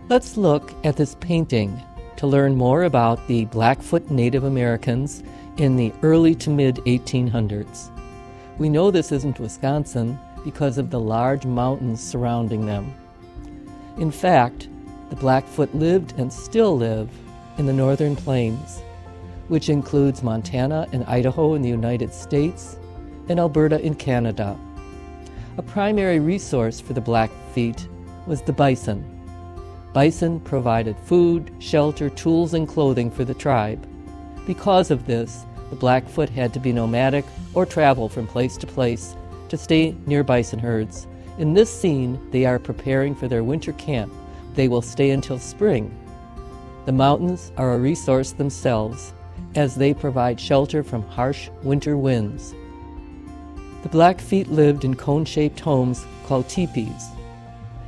Let's look at this painting to learn more about the Blackfoot Native Americans in the early to mid-1800s. We know this isn't Wisconsin because of the large mountains surrounding them. In fact, the Blackfoot lived and still live in the northern plains, which includes Montana and Idaho in the United States and Alberta in Canada. A primary resource for the Blackfeet was the bison. Bison provided food, shelter, tools, and clothing for the tribe. Because of this, the Blackfoot had to be nomadic or travel from place to place to stay near bison herds. In this scene, they are preparing for their winter camp. They will stay until spring. The mountains are a resource themselves, as they provide shelter from harsh winter winds. The Blackfeet lived in cone-shaped homes called teepees.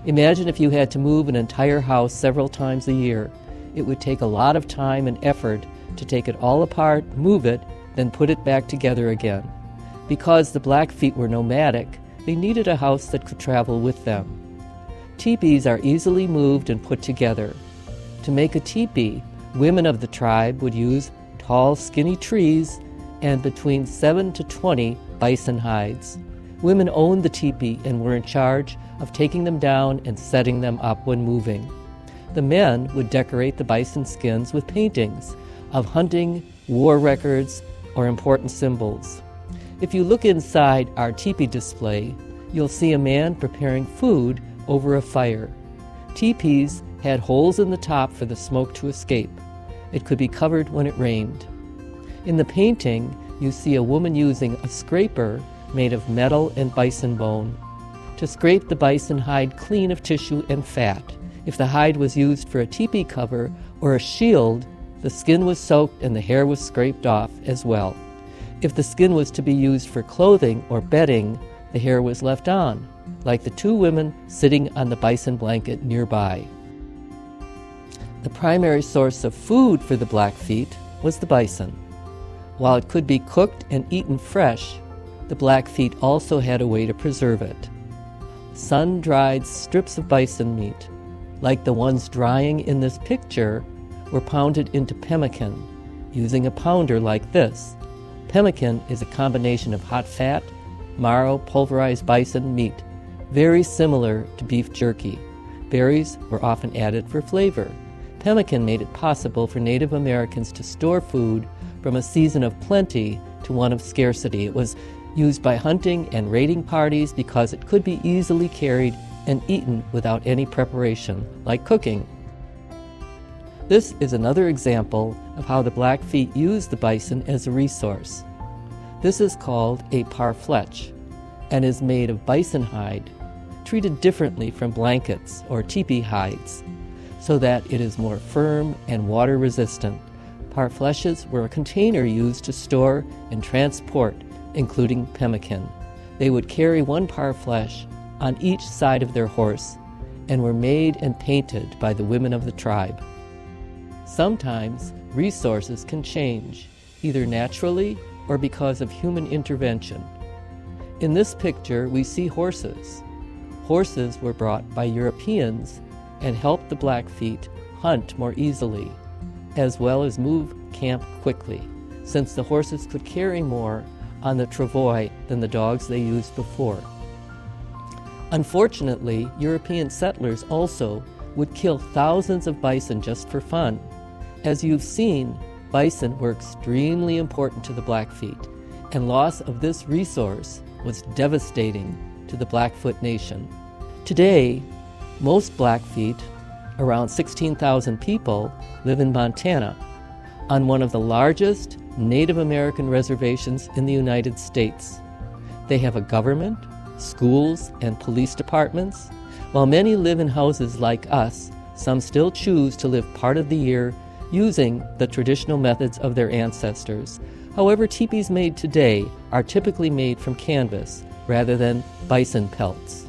Imagine if you had to move an entire house several times a year. It would take a lot of time and effort to take it all apart, move it, then put it back together again. Because the Blackfeet were nomadic, they needed a house that could travel with them. Teepees are easily moved and put together. To make a teepee, women of the tribe would use tall, skinny trees and between 7 to 20 bison hides. Women owned the teepee and were in charge of taking them down and setting them up when moving. The men would decorate the bison skins with paintings of hunting, war records, or important symbols. If you look inside our teepee display, you'll see a man preparing food over a fire. Teepees had holes in the top for the smoke to escape. It could be covered when it rained. In the painting, you see a woman using a scraper made of metal and bison bone to scrape the bison hide clean of tissue and fat. If the hide was used for a teepee cover or a shield, the skin was soaked and the hair was scraped off as well. If the skin was to be used for clothing or bedding, the hair was left on, like the two women sitting on the bison blanket nearby. The primary source of food for the Blackfeet was the bison. While it could be cooked and eaten fresh, the Blackfeet also had a way to preserve it. Sun-dried strips of bison meat, like the ones drying in this picture, were pounded into pemmican using a pounder like this. Pemmican is a combination of hot fat, marrow, pulverized bison meat, very similar to beef jerky. Berries were often added for flavor. Pemmican made it possible for Native Americans to store food from a season of plenty to one of scarcity. It was used by hunting and raiding parties because it could be easily carried and eaten without any preparation, like cooking. This is another example of how the Blackfeet used the bison as a resource. This is called a parfleche and is made of bison hide, treated differently from blankets or teepee hides, so that it is more firm and water resistant. Parfleches were a container used to store and transport, including pemmican. They would carry one parfleche on each side of their horse and were made and painted by the women of the tribe. Sometimes resources can change, either naturally or because of human intervention. In this picture, we see horses. Horses were brought by Europeans and helped the Blackfeet hunt more easily, as well as move camp quickly, since the horses could carry more on the travois than the dogs they used before. Unfortunately, European settlers also would kill thousands of bison just for fun. As you've seen, bison were extremely important to the Blackfeet, and loss of this resource was devastating to the Blackfoot Nation. Today, most Blackfeet, around 16,000 people, live in Montana, on one of the largest Native American reservations in the United States. They have a government, schools, and police departments. While many live in houses like us, some still choose to live part of the year using the traditional methods of their ancestors. However, teepees made today are typically made from canvas rather than bison pelts.